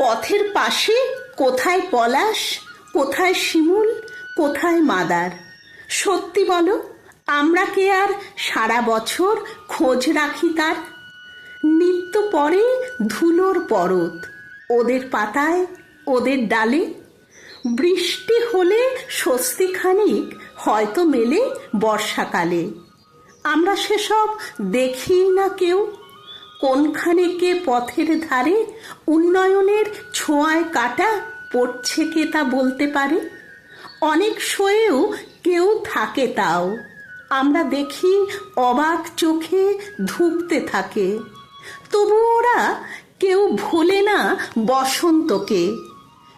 পথের পাশে কোথায় পলাশ, কোথায় শিমুল, কোথায় মাদার? সত্যি বলো, আমরা কি আর সারা বছর খোঁজ রাখি তার? নিত্য পরে ধুলোর পরত ওদের পাতায়, ওদের ডালে। বৃষ্টি হলে স্বস্তি খানিক হয়তো মেলে বর্ষাকালে। আমরা সেসব দেখি না কেউ। কোনখানে কে পথের ধারে উন্নয়নের ছোঁয়ায় কাটা পড়ছে কে তা বলতে পারে? অনেক শোয়েও কেউ থাকে তাও আমরা দেখি অবাক চোখে ধুঁকতে থাকে। তবু ওরা কেউ ভোলে না বসন্তকে।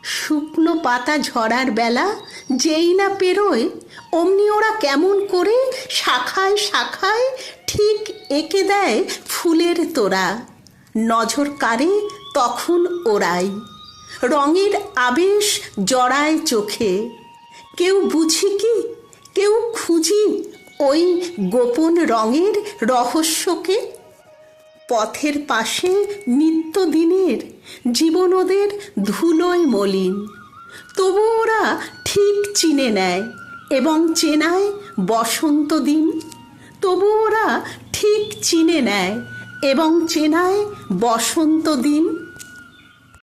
শুকনো পাতা ঝরার বেলা যেই না পেরোয়, অমনি ওরা কেমন করে শাখায় শাখায় ঠিক এঁকে দেয় ফুলের তোড়া। নজর কাড়ে তখন ওরাই, রঙের আবেশ জড়ায় চোখে। কেউ বুঝি কি, কেউ খুঁজি ওই গোপন রঙের রহস্যকে? পথের পাশে নিত্যদিনের জীবন ওদের ধুলোয় মলিন, তবু ওরা ঠিক চিনে নেয় এবং চেনায় বসন্ত দিন। তবু ওরা ঠিক চিনে নেয় এবং চেনায় বসন্ত দিন।